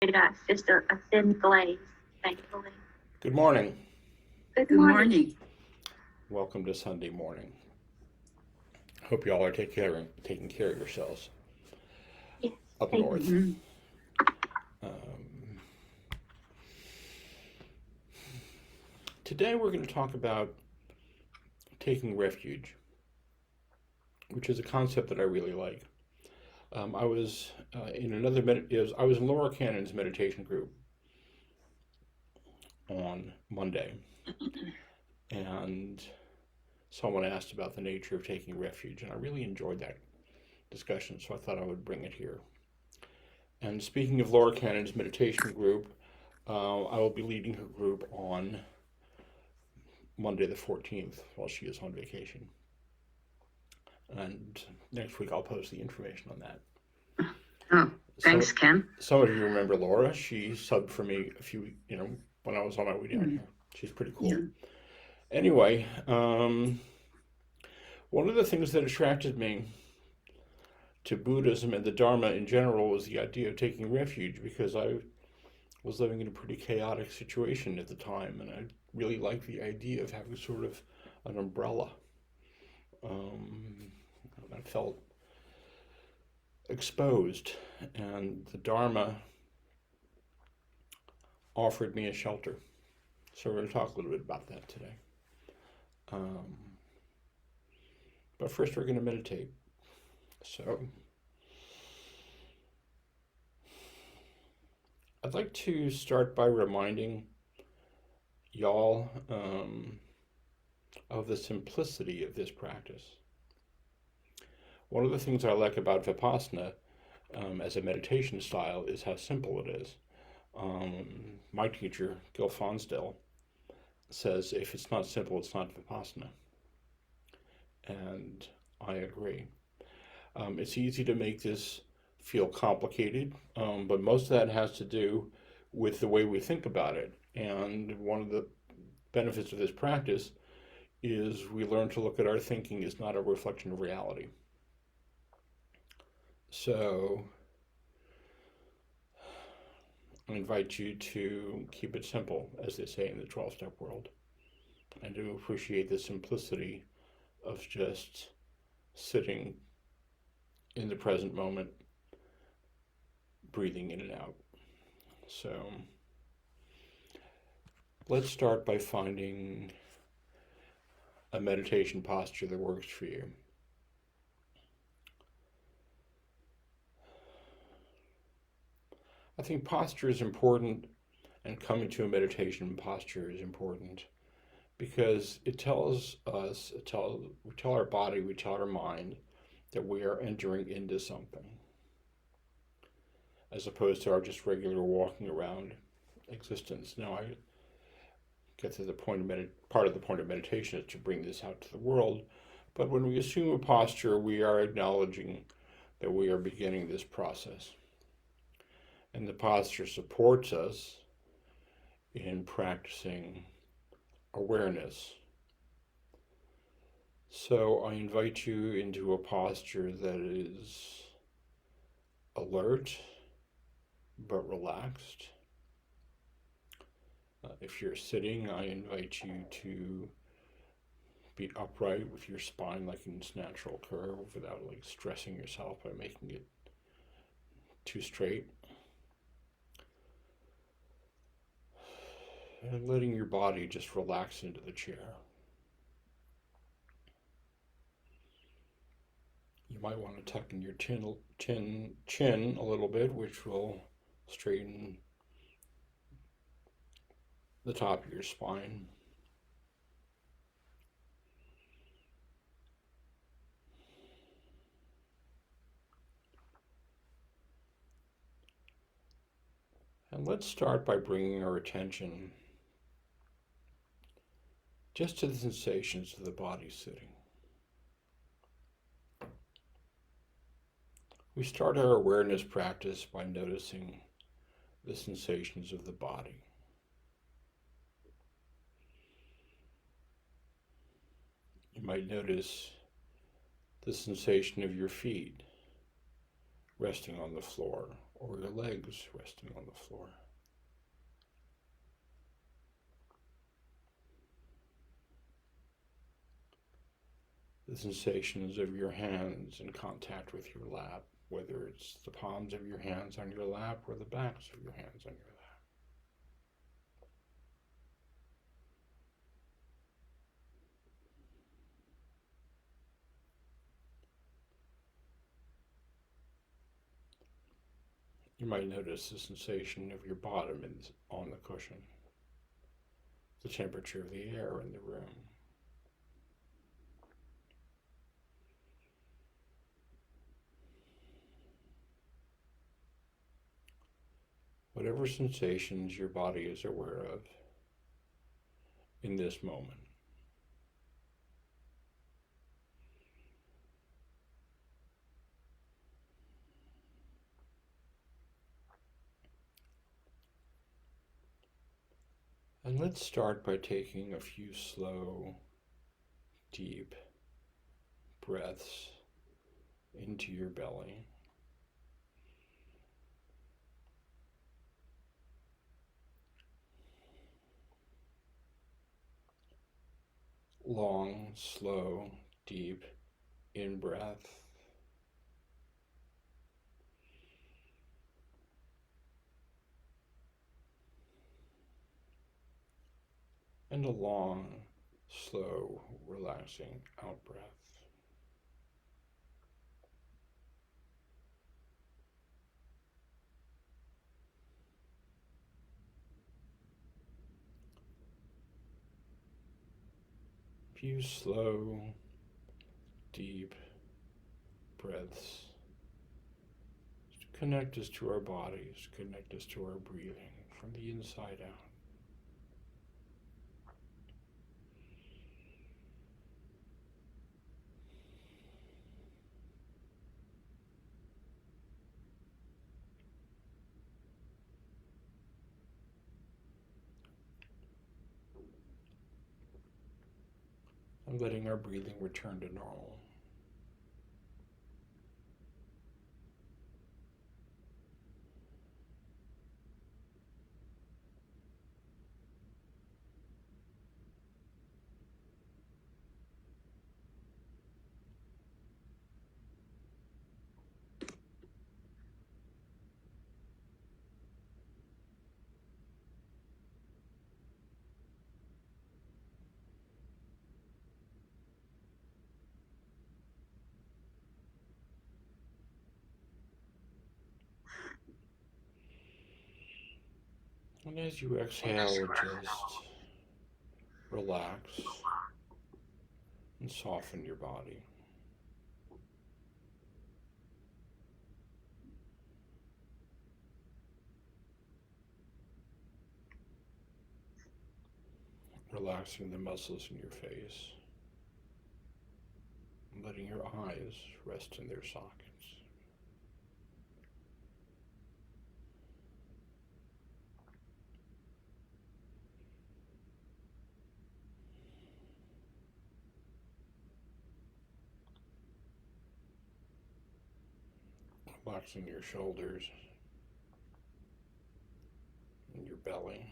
It's just a thin glaze, thankfully. Good morning. Good morning. Welcome to Sunday morning. Hope you all are taking care of yourselves. Yes. Up north. Today we're going to talk about taking refuge, which is a concept that I really like. I was I was in Laura Cannon's meditation group on Monday, and someone asked about the nature of taking refuge, and I really enjoyed that discussion, so I thought I would bring it here. And speaking of Laura Cannon's meditation group, I will be leading her group on Monday the 14th while she is on vacation. And next week I'll post the information on that. Oh, thanks, Ken. Some of you remember Laura. She subbed for me when I was on my way down here. She's pretty cool. Yeah. Anyway, one of the things that attracted me to Buddhism and the Dharma in general was the idea of taking refuge, because I was living in a pretty chaotic situation at the time, and I really liked the idea of having sort of an umbrella. I felt exposed, and the Dharma offered me a shelter. So we're going to talk a little bit about that today. But first we're going to meditate. So I'd like to start by reminding y'all of the simplicity of this practice. One of the things I like about Vipassana as a meditation style is how simple it is. My teacher, Gil Fonsdale, says if it's not simple, it's not Vipassana. And I agree. It's easy to make this feel complicated, but most of that has to do with the way we think about it. And one of the benefits of this practice is we learn to look at our thinking as not a reflection of reality. So I invite you to keep it simple, as they say in the 12-step world, and to appreciate the simplicity of just sitting in the present moment, breathing in and out. So let's start by finding a meditation posture that works for you. I think posture is important, and coming to a meditation posture is important, because it tells us, we tell our body, we tell our mind that we are entering into something, as opposed to our just regular walking around existence. Now, I get to the point of part of the point of meditation is to bring this out to the world, but when we assume a posture, we are acknowledging that we are beginning this process. And the posture supports us in practicing awareness. So I invite you into a posture that is alert but relaxed. If you're sitting, I invite you to be upright with your spine like in its natural curve, without stressing yourself by making it too straight. And letting your body just relax into the chair. You might want to tuck in your chin a little bit, which will straighten the top of your spine. And let's start by bringing our attention just to the sensations of the body sitting. We start our awareness practice by noticing the sensations of the body. You might notice the sensation of your feet resting on the floor or your legs resting on the floor. The sensations of your hands in contact with your lap, whether it's the palms of your hands on your lap or the backs of your hands on your lap. You might notice the sensation of your bottom on the cushion, the temperature of the air in the room. Whatever sensations your body is aware of in this moment. And let's start by taking a few slow, deep breaths into your belly. Long, slow, deep in-breath. And a long, slow, relaxing out-breath. Few slow, deep breaths to connect us to our bodies, connect us to our breathing from the inside out. And letting our breathing return to normal. And as you exhale, just relax and soften your body. Relaxing the muscles in your face. And letting your eyes rest in their sockets. Relaxing your shoulders and your belly.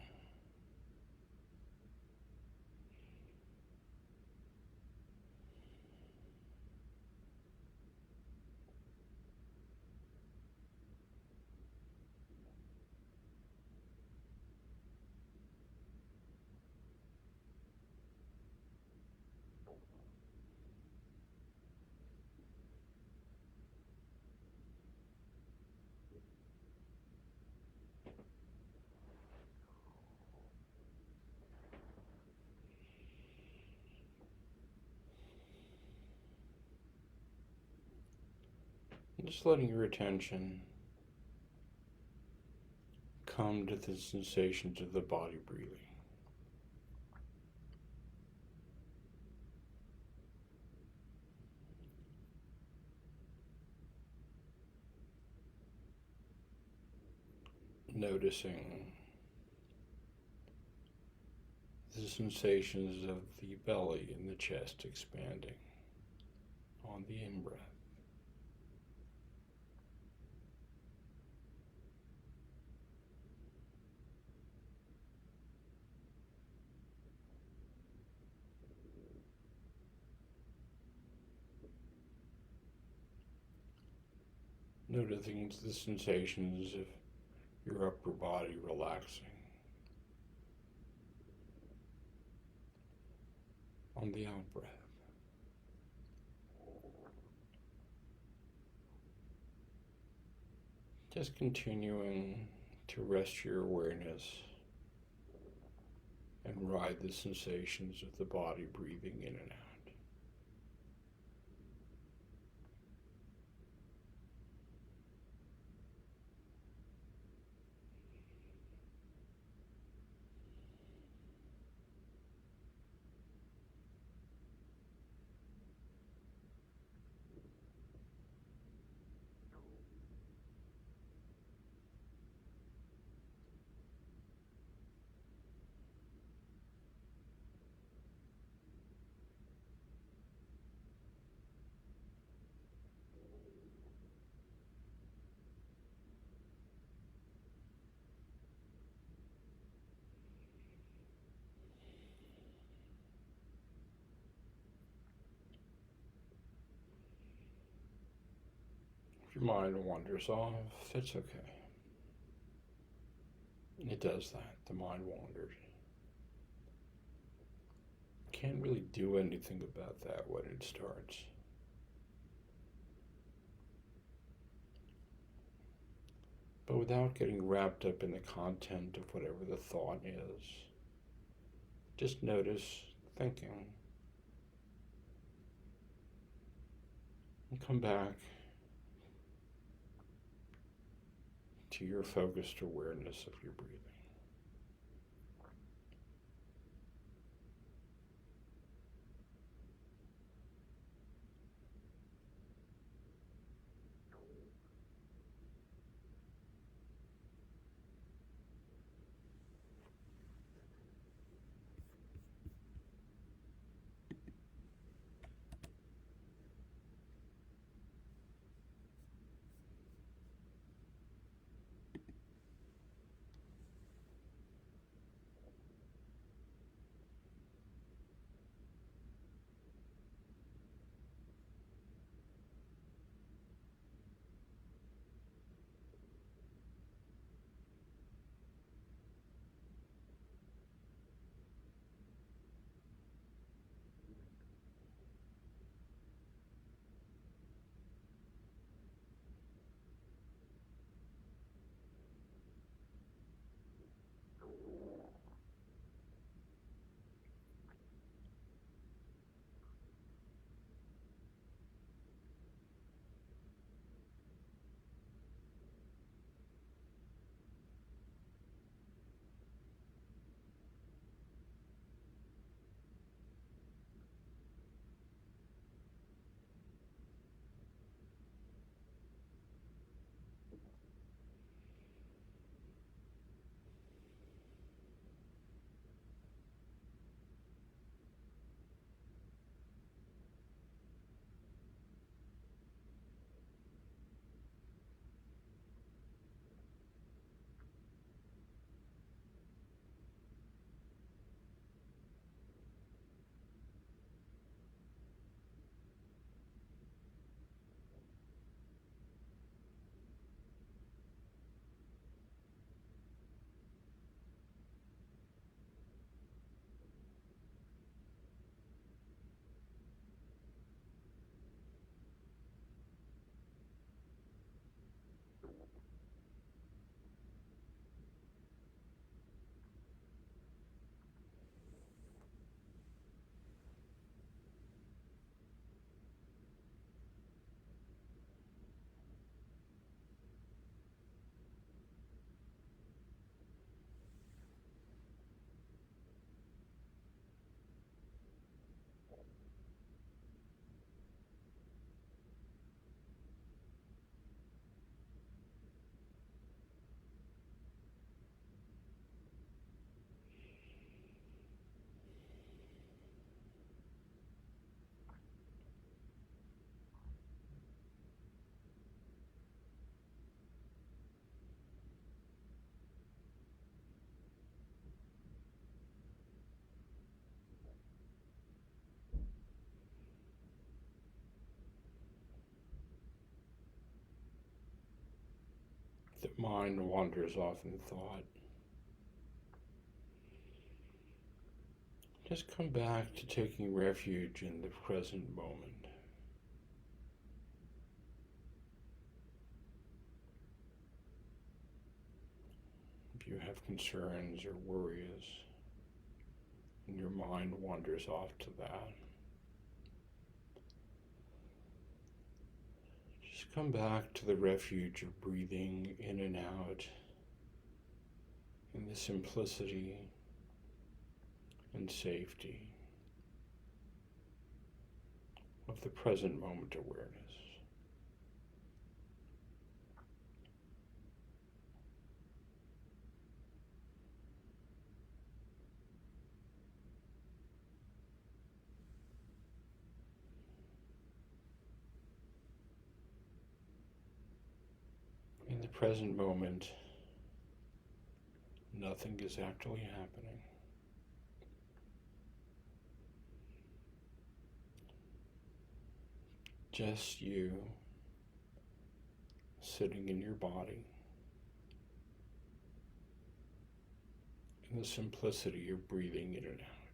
And just letting your attention come to the sensations of the body breathing. Noticing the sensations of the belly and the chest expanding on the in-breath. Noticing the sensations of your upper body relaxing. On the out breath. Just continuing to rest your awareness and ride the sensations of the body breathing in and out. If your mind wanders off, it's okay. It does that. The mind wanders. Can't really do anything about that when it starts. But without getting wrapped up in the content of whatever the thought is, just notice thinking. And come back to your focused awareness of your breathing. mind wanders off in thought, just come back to taking refuge in the present moment. If you have concerns or worries, and your mind wanders off to that, just come back to the refuge of breathing in and out in the simplicity and safety of the present moment awareness. In the present moment, nothing is actually happening. Just you sitting in your body in the simplicity of breathing in and out,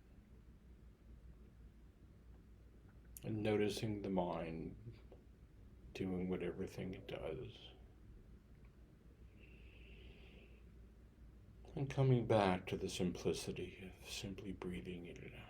and noticing the mind doing whatever thing it does, and coming back to the simplicity of simply breathing in and out.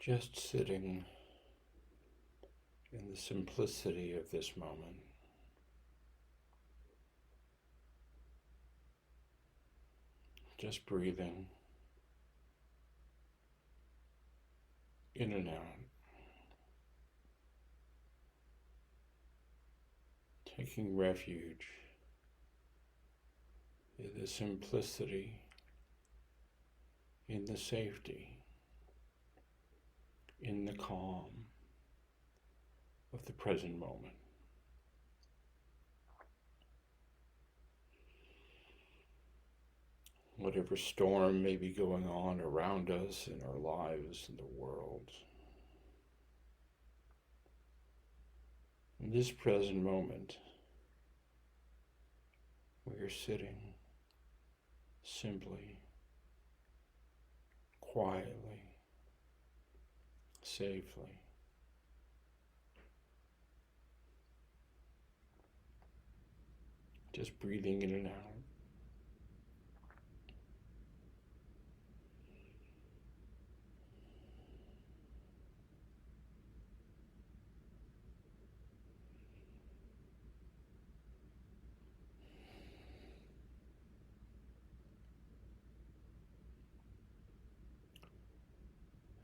Just sitting in the simplicity of this moment. Just breathing in and out. Taking refuge in the simplicity, in the safety, in the calm of the present moment. Whatever storm may be going on around us in our lives, in the world, in this present moment, we are sitting simply, quietly, safely. Just breathing in and out.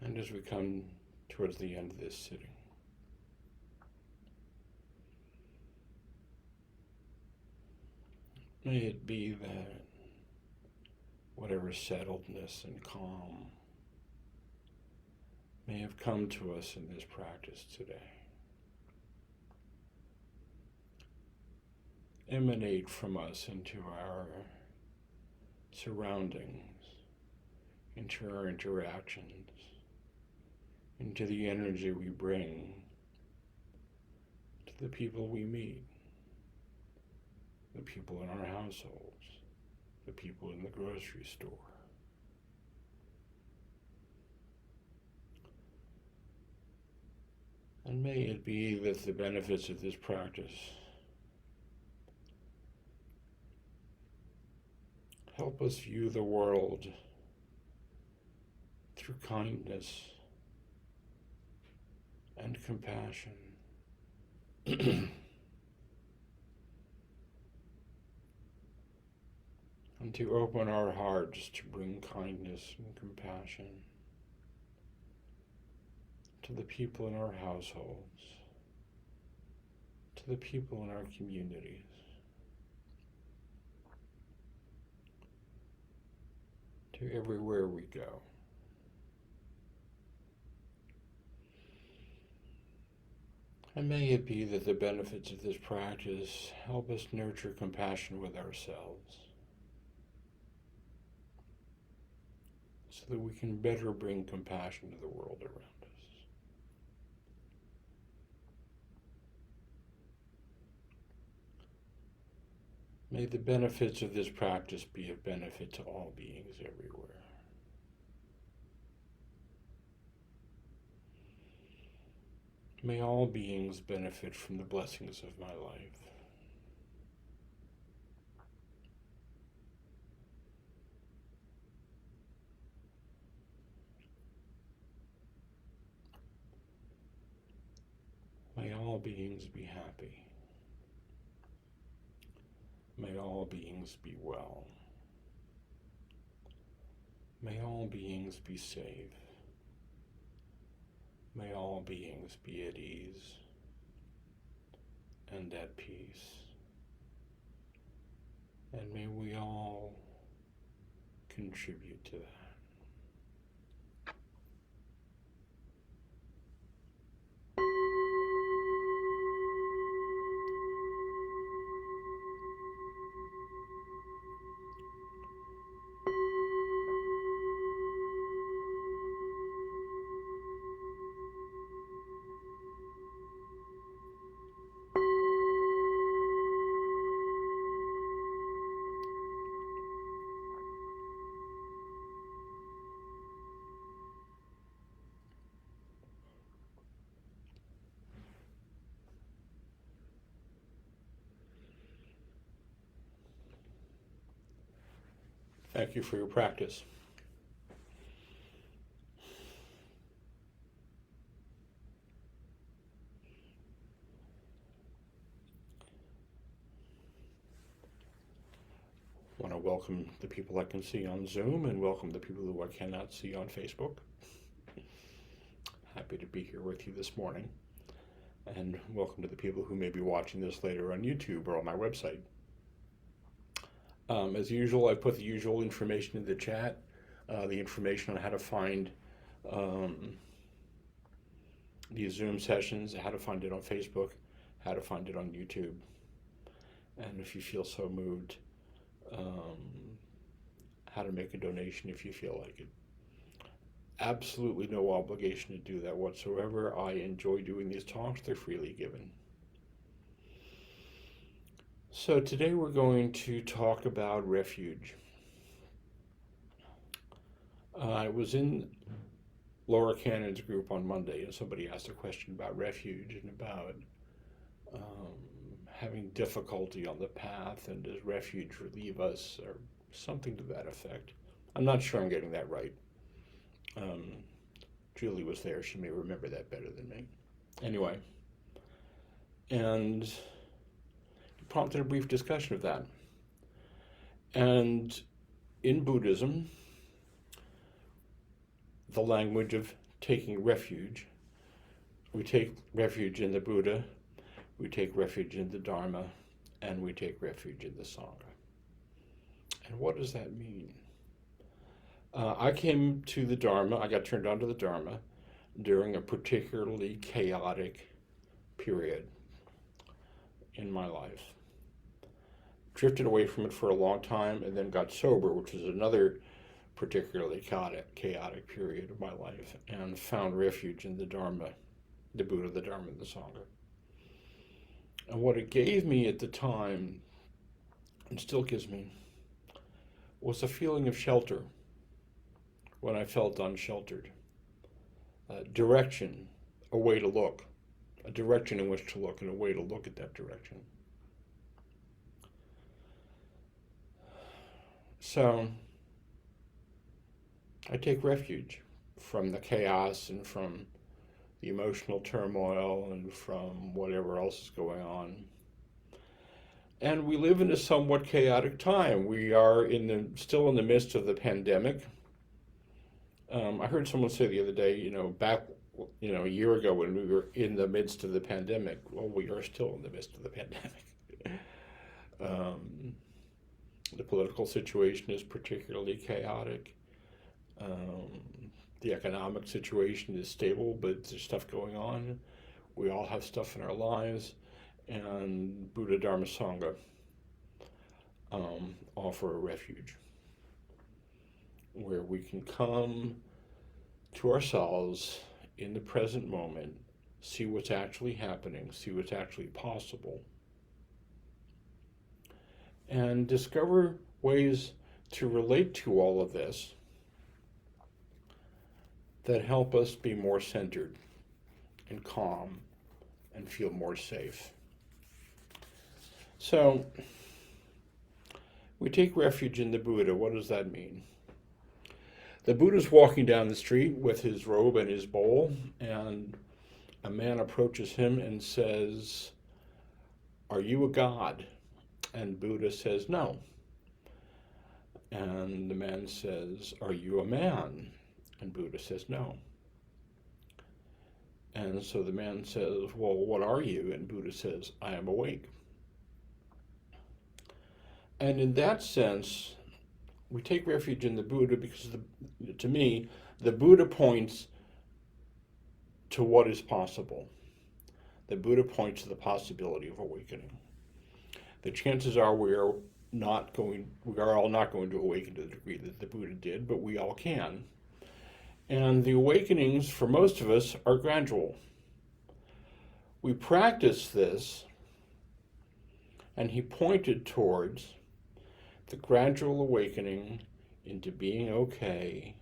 And as we come towards the end of this sitting, may it be that whatever settledness and calm may have come to us in this practice today emanate from us into our surroundings, into our interactions, into the energy we bring to the people we meet, the people in our households, the people in the grocery store. And may it be that the benefits of this practice help us view the world through kindness and compassion. And to open our hearts to bring kindness and compassion to the people in our households, to the people in our communities, to everywhere we go. And may it be that the benefits of this practice help us nurture compassion with ourselves, so that we can better bring compassion to the world around us. May the benefits of this practice be of benefit to all beings everywhere. May all beings benefit from the blessings of my life. May all beings be happy. May all beings be well. May all beings be safe. May all beings be at ease and at peace. And may we all contribute to that. Thank you for your practice. welcome the people I can see on Zoom and welcome the people who I cannot see on Facebook. Happy to be here with you this morning. And welcome to the people who may be watching this later on YouTube or on my website. As usual, I put the usual information in the chat, the information on how to find these Zoom sessions, how to find it on Facebook, how to find it on YouTube. And if you feel so moved, how to make a donation if you feel like it. Absolutely no obligation to do that whatsoever. I enjoy doing these talks. They're freely given. So today we're going to talk about refuge. I was in Laura Cannon's group on Monday, and somebody asked a question about refuge and about having difficulty on the path, and does refuge relieve us, or something to that effect. I'm not sure I'm getting that right. Julie was there. She may remember that better than me. Anyway, and it prompted a brief discussion of that. And in Buddhism, the language of taking refuge, we take refuge in the Buddha, we take refuge in the Dharma, and we take refuge in the Sangha. And what does that mean? I came to the Dharma, I got turned on to the Dharma during a particularly chaotic period in my life. Drifted away from it for a long time and then got sober, which was another particularly chaotic period of my life, and found refuge in the Dharma, the Buddha, the Dharma, and the Sangha. And what it gave me at the time, and still gives me, was a feeling of shelter when I felt unsheltered. Direction, a way to look, a direction in which to look, and a way to look at that direction. So I take refuge from the chaos and from the emotional turmoil and from whatever else is going on. And we live in a somewhat chaotic time. We are still in the midst of the pandemic. I heard someone say the other day, back, a year ago when we were in the midst of the pandemic. Well, we are still in the midst of the pandemic. The political situation is particularly chaotic. The economic situation is stable, but there's stuff going on. We all have stuff in our lives, and Buddha, Dharma, Sangha offer a refuge where we can come to ourselves in the present moment, see what's actually happening, see what's actually possible, and discover ways to relate to all of this that help us be more centered and calm and feel more safe. So, we take refuge in the Buddha. What does that mean? The Buddha's walking down the street with his robe and his bowl, and a man approaches him and says, "Are you a god?" And Buddha says, "No." And the man says, "Are you a man?" And Buddha says, "No." And so the man says, "Well, what are you?" And Buddha says, "I am awake." And in that sense, we take refuge in the Buddha because, to me, the Buddha points to what is possible. The Buddha points to the possibility of awakening. The chances are we are all not going to awaken to the degree that the Buddha did, but we all can. And the awakenings, for most of us, are gradual. We practice this, and he pointed towards the gradual awakening into being okay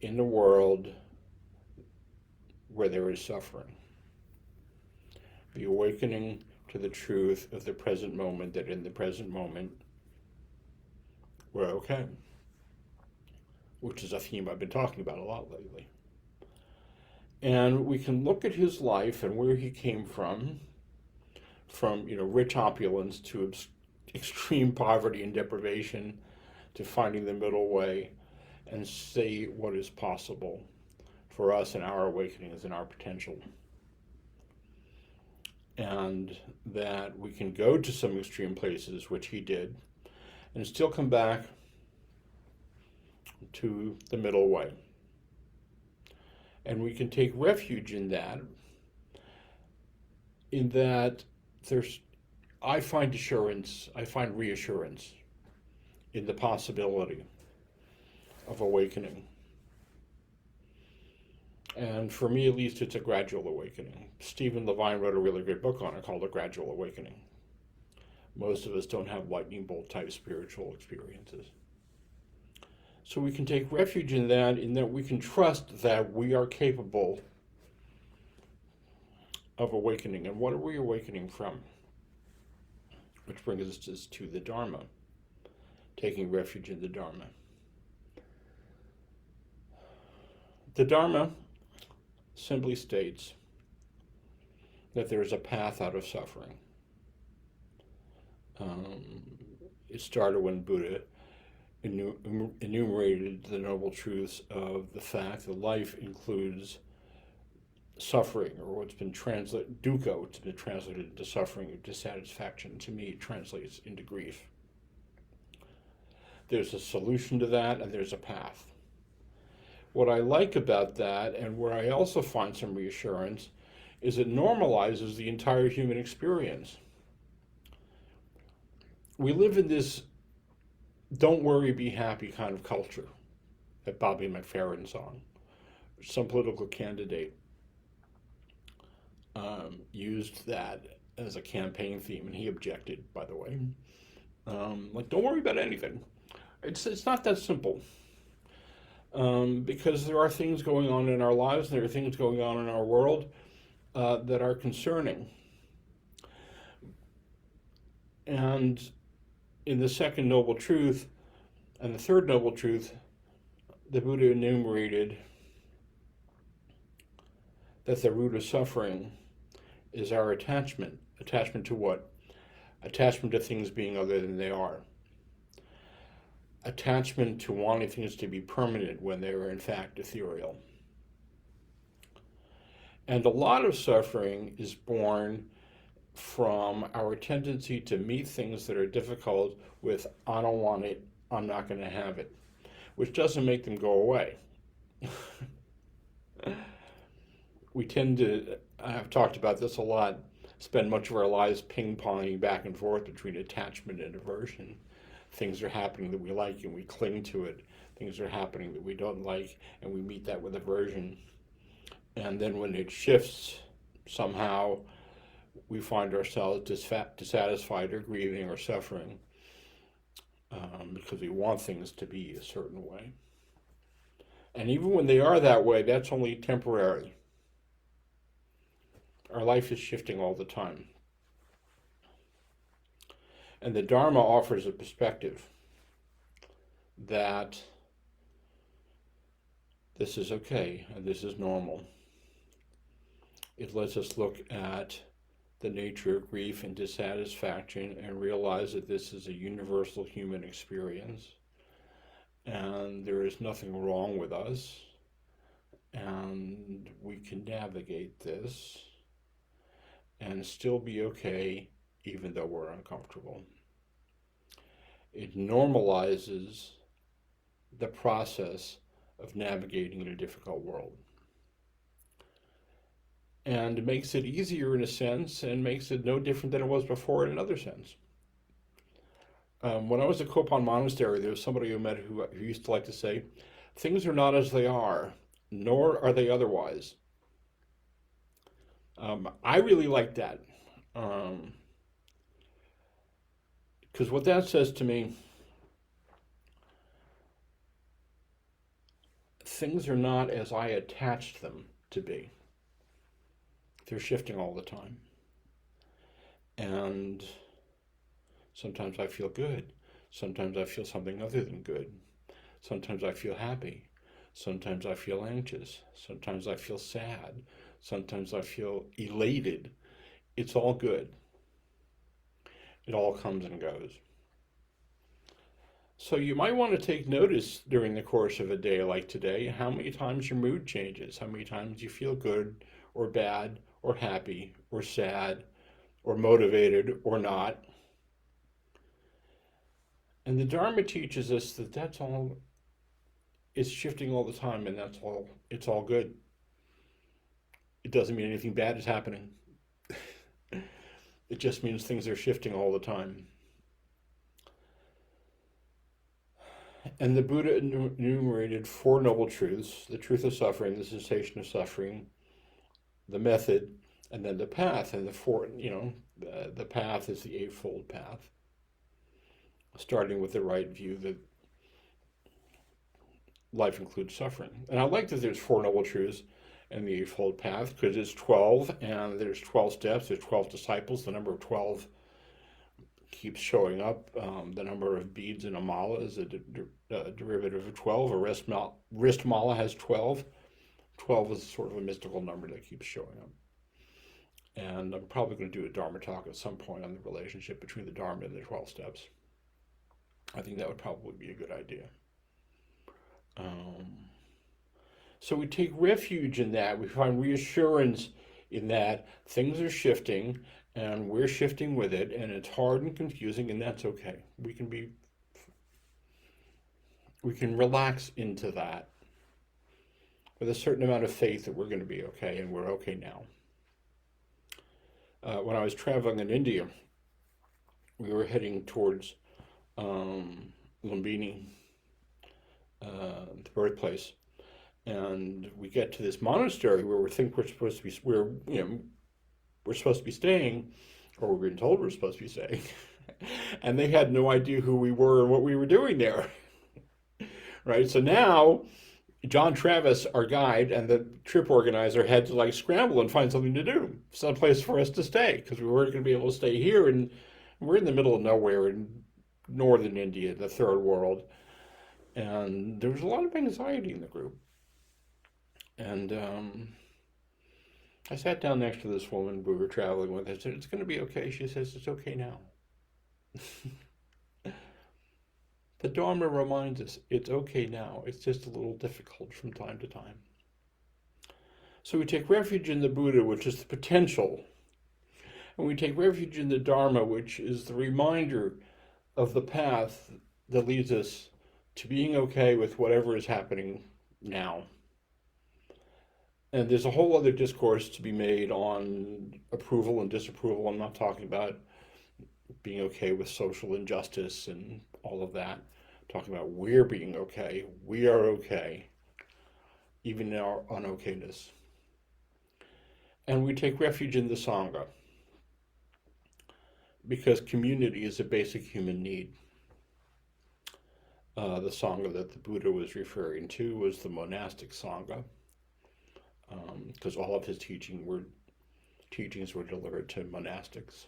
in a world where there is suffering. The awakening to the truth of the present moment, that in the present moment, we're okay. Which is a theme I've been talking about a lot lately. And we can look at his life and where he came from rich opulence to extreme poverty and deprivation to finding the middle way and see what is possible for us in our awakenings and our potential. And that we can go to some extreme places, which he did, and still come back to the middle way. And we can take refuge in that I find reassurance in the possibility of awakening. And for me, at least, it's a gradual awakening. Stephen Levine wrote a really good book on it called A Gradual Awakening. Most of us don't have lightning bolt type spiritual experiences. So we can take refuge in that we can trust that we are capable of awakening. And what are we awakening from? Which brings us to the Dharma, taking refuge in the Dharma. The Dharma simply states that there is a path out of suffering. It started when Buddha enumerated the noble truths of the fact that life includes suffering, or what's been translated, dukkha, which has been translated into suffering or dissatisfaction. To me, it translates into grief. There's a solution to that, and there's a path. What I like about that, and where I also find some reassurance, is it normalizes the entire human experience. We live in this don't worry, be happy kind of culture that Bobby McFerrin's on. Some political candidate used that as a campaign theme, and he objected, by the way. Don't worry about anything. It's not that simple. Because there are things going on in our lives, there are things going on in our world that are concerning. And in the second noble truth and the third noble truth, the Buddha enumerated that the root of suffering is our attachment. Attachment to what? Attachment to things being other than they are. Attachment to wanting things to be permanent when they are in fact ethereal. And a lot of suffering is born from our tendency to meet things that are difficult with, I don't want it, I'm not going to have it, which doesn't make them go away. We tend to, I've talked about this a lot, spend much of our lives ping-ponging back and forth between attachment and aversion. Things are happening that we like and we cling to it. Things are happening that we don't like and we meet that with aversion. And then when it shifts, somehow we find ourselves dissatisfied or grieving or suffering because we want things to be a certain way. And even when they are that way, that's only temporary. Our life is shifting all the time. And the Dharma offers a perspective that this is okay and this is normal. It lets us look at the nature of grief and dissatisfaction and realize that this is a universal human experience and there is nothing wrong with us and we can navigate this and still be okay even though we're uncomfortable. It normalizes the process of navigating in a difficult world. And it makes it easier in a sense and makes it no different than it was before in another sense. When I was at Kopan Monastery, there was somebody who met who used to like to say, things are not as they are, nor are they otherwise. I really like that. Because what that says to me, things are not as I attached them to be. They're shifting all the time. And sometimes I feel good. Sometimes I feel something other than good. Sometimes I feel happy. Sometimes I feel anxious. Sometimes I feel sad. Sometimes I feel elated. It's all good. It all comes and goes. So you might want to take notice during the course of a day like today, how many times your mood changes, how many times you feel good or bad or happy or sad or motivated or not. And the Dharma teaches us that that's all, it's shifting all the time, and it's all good. It doesn't mean anything bad is happening. It just means things are shifting all the time. And the Buddha enumerated 4 noble truths: the truth of suffering, the cessation of suffering, the method, and then the path. And the path is the Eightfold Path, starting with the right view that life includes suffering. And I like that there's 4 noble truths and the Eightfold Path, because it's 12, and there's 12 steps, there's 12 disciples. The number of 12 keeps showing up. The number of beads in a mala is a derivative of 12. A wrist mala has 12. 12 is sort of a mystical number that keeps showing up. And I'm probably going to do a Dharma talk at some point on the relationship between the Dharma and the 12 steps. I think that would probably be a good idea. So we take refuge in that. We find reassurance in that things are shifting, and we're shifting with it, and it's hard and confusing, and that's okay. We can relax into that with a certain amount of faith that we're going to be okay, and we're okay now. When I was traveling in India, we were heading towards Lumbini, the birthplace, and we get to this monastery where we think we're supposed to be staying, or we're being told we're supposed to be staying, and they had no idea who we were and what we were doing there. Right? So now John Travis, our guide, and the trip organizer had to scramble and find something to do, some place for us to stay, because we weren't going to be able to stay here, and we're in the middle of nowhere in northern India, the third world, and there was a lot of anxiety in the group. And I sat down next to this woman we were traveling with. I said, "It's going to be okay." She says, "It's okay now." The Dharma reminds us it's okay now. It's just a little difficult from time to time. So we take refuge in the Buddha, which is the potential. And we take refuge in the Dharma, which is the reminder of the path that leads us to being okay with whatever is happening now. And there's a whole other discourse to be made on approval and disapproval. I'm not talking about being okay with social injustice and all of that. I'm talking about we're being okay. We are okay, even in our unokayness. And we take refuge in the Sangha, because community is a basic human need. The Sangha that the Buddha was referring to was the Monastic Sangha, because all of his teachings were delivered to monastics.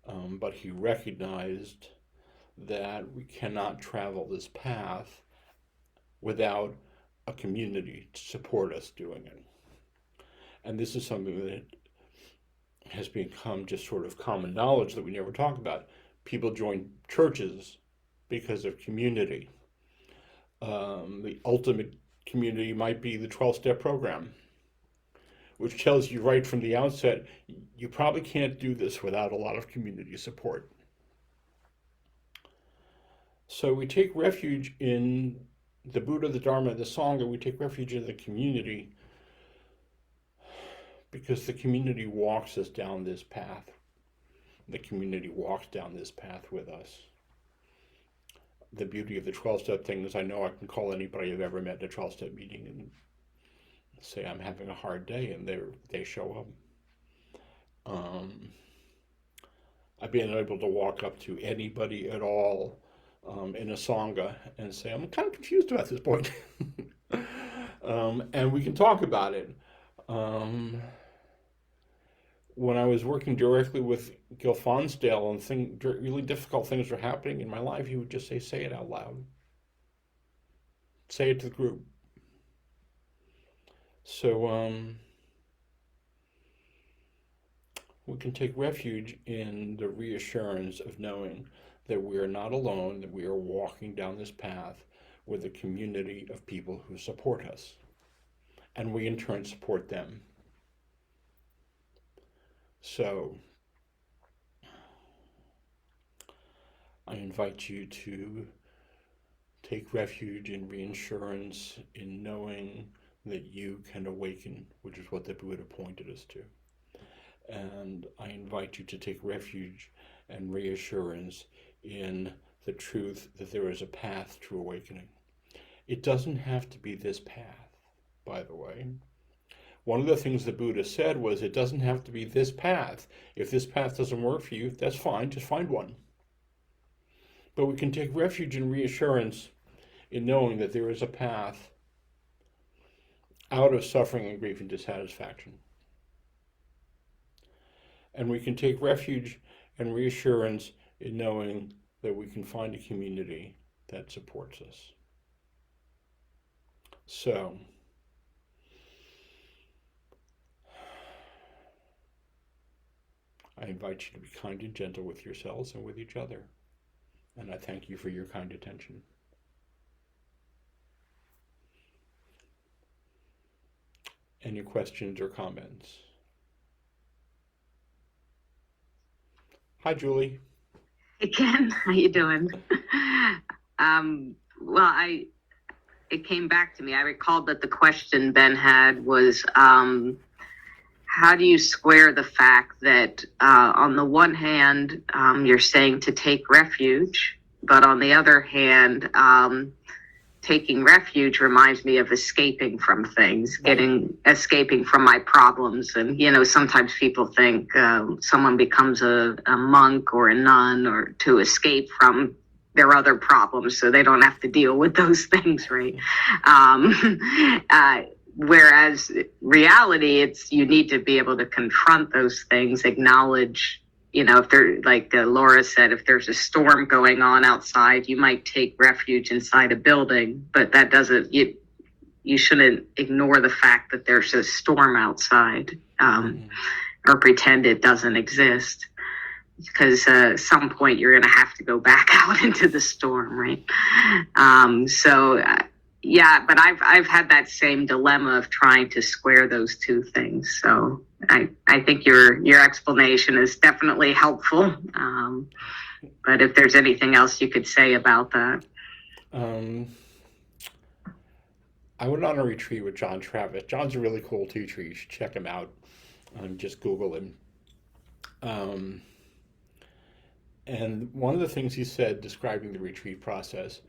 But he recognized that we cannot travel this path without a community to support us doing it. And this is something that has become just sort of common knowledge that we never talk about. People join churches because of community. The ultimate community might be the 12-step program, which tells you right from the outset, you probably can't do this without a lot of community support. So we take refuge in the Buddha, the Dharma, the Sangha. We take refuge in the community because the community walks us down this path. The community walks down this path with us. The beauty of the 12-step thing is I know I can call anybody I've ever met at a 12-step meeting and say I'm having a hard day, and they show up. I've been able to walk up to anybody at all in a Sangha and say, I'm kind of confused about this point. And we can talk about it. When I was working directly with Gil Fonsdale and really difficult things were happening in my life, he would just say it out loud. Say it to the group. So We can take refuge in the reassurance of knowing that we are not alone, that we are walking down this path with a community of people who support us, and we in turn support them. So I invite you to take refuge in reassurance in knowing that you can awaken, which is what the Buddha pointed us to. And I invite you to take refuge and reassurance in the truth that there is a path to awakening. It doesn't have to be this path, by the way. One of the things the Buddha said was, it doesn't have to be this path. If this path doesn't work for you, that's fine, just find one. But we can take refuge in reassurance in knowing that there is a path out of suffering and grief and dissatisfaction. And we can take refuge and reassurance in knowing that we can find a community that supports us. So, I invite you to be kind and gentle with yourselves and with each other. And I thank you for your kind attention. Any questions or comments? Hi, Julie. Hey, Ken, how you doing? It came back to me. I recalled that the question Ben had was, how do you square the fact that on the one hand, you're saying to take refuge, but on the other hand, taking refuge reminds me of escaping from things, escaping from my problems. And, sometimes people think someone becomes a monk or a nun or to escape from their other problems so they don't have to deal with those things, right? Whereas reality, you need to be able to confront those things, acknowledge, if there, like Laura said, if there's a storm going on outside, you might take refuge inside a building, but that doesn't, you shouldn't ignore the fact that there's a storm outside, or pretend it doesn't exist, because at some point you're going to have to go back out into the storm, right? Yeah, but I've had that same dilemma of trying to square those two things. So I think your explanation is definitely helpful. But if there's anything else you could say about that. I went on a retreat with John Travis. John's a really cool teacher. You should check him out. Just Google him. And one of the things he said describing the retreat process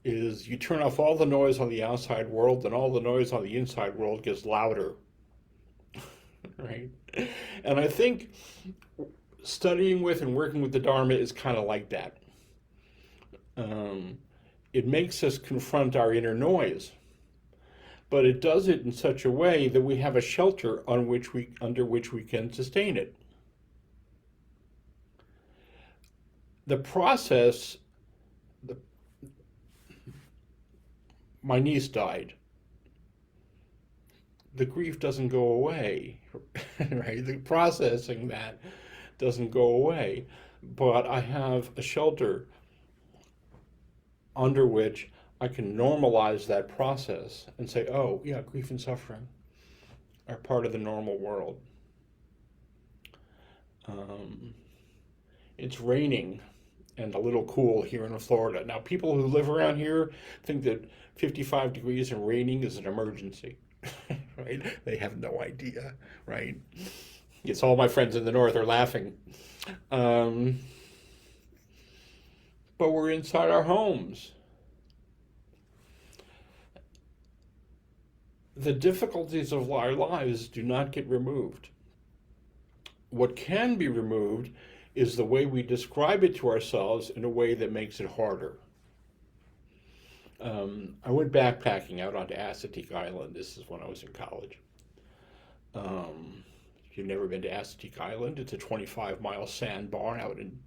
is you turn off all the noise on the outside world, and all the noise on the inside world gets louder, right? And I think studying with and working with the Dharma is kind of like that. It makes us confront our inner noise, but it does it in such a way that we have a shelter under which we can sustain it. The process, my niece died. The grief doesn't go away, right? The processing that doesn't go away, but I have a shelter under which I can normalize that process and say, oh, yeah, grief and suffering are part of the normal world. It's raining and a little cool here in Florida. Now, people who live around here think that 55 degrees and raining is an emergency, right? They have no idea, right? It's all my friends in the north are laughing. But we're inside our homes. The difficulties of our lives do not get removed. What can be removed is the way we describe it to ourselves in a way that makes it harder. I went backpacking out onto Aztec Island. This is when I was in college. If you've never been to Aztec Island, it's a 25-mile sandbar out in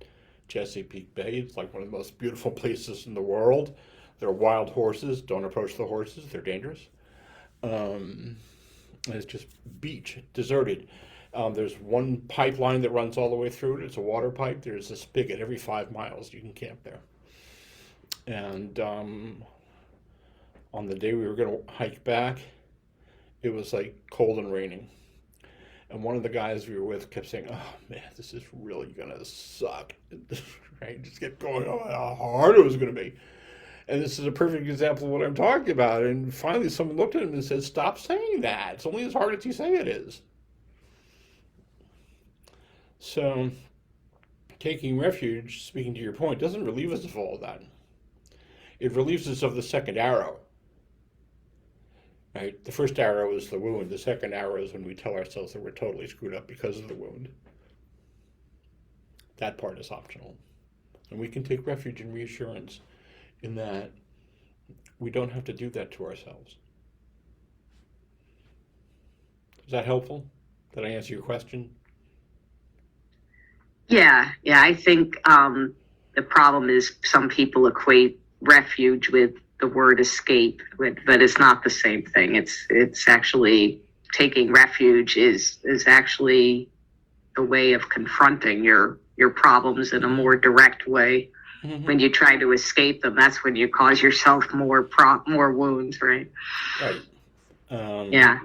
Chesapeake Bay. It's like one of the most beautiful places in the world. There are wild horses. Don't approach the horses. They're dangerous. And it's just beach, deserted. There's one pipeline that runs all the way through it. It's a water pipe. There's a spigot every 5 miles. You can camp there. And on the day we were going to hike back, it was like cold and raining. And one of the guys we were with kept saying, "Oh man, this is really gonna suck." Right? Just kept going on how hard it was gonna be. And this is a perfect example of what I'm talking about. And finally someone looked at him and said, "Stop saying that. It's only as hard as you say it is." So taking refuge, speaking to your point, doesn't relieve us of all of that. It relieves us of the second arrow. Right? The first arrow is the wound. The second arrow is when we tell ourselves that we're totally screwed up because of the wound. That part is optional. And we can take refuge in reassurance in that we don't have to do that to ourselves. Is that helpful? Did I answer your question? Yeah. I think the problem is some people equate refuge with the word escape, but it's not the same thing. It's actually taking refuge is actually a way of confronting your problems in a more direct way. Mm-hmm. When you try to escape them, that's when you cause yourself more wounds, right? Right. Yeah.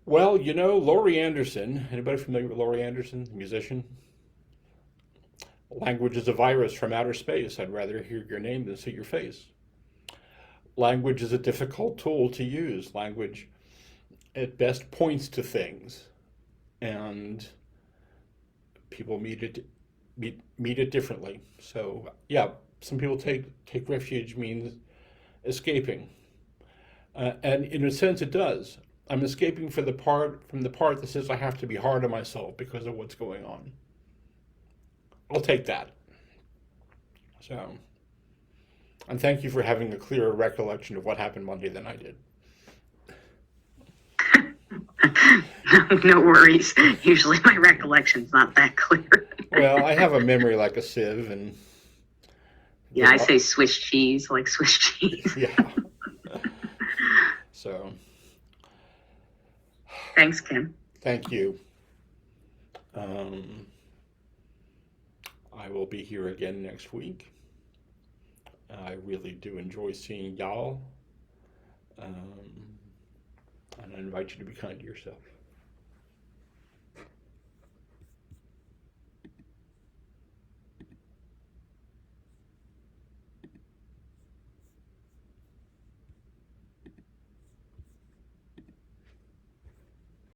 Well, Laurie Anderson, anybody familiar with Laurie Anderson, the musician? Language is a virus from outer space. I'd rather hear your name than see your face. Language is a difficult tool to use. Language, at best, points to things. And people meet it differently. So, yeah, some people take refuge means escaping. And in a sense, it does. I'm escaping from the part that says I have to be hard on myself because of what's going on. I'll take that. So, and thank you for having a clearer recollection of what happened Monday than I did. No worries. Usually my recollection's not that clear. Well, I have a memory like a sieve, and yeah, I say Swiss cheese, like Swiss cheese. Yeah. So. Thanks, Kim. Thank you. I will be here again next week. I really do enjoy seeing y'all. And I invite you to be kind to yourself.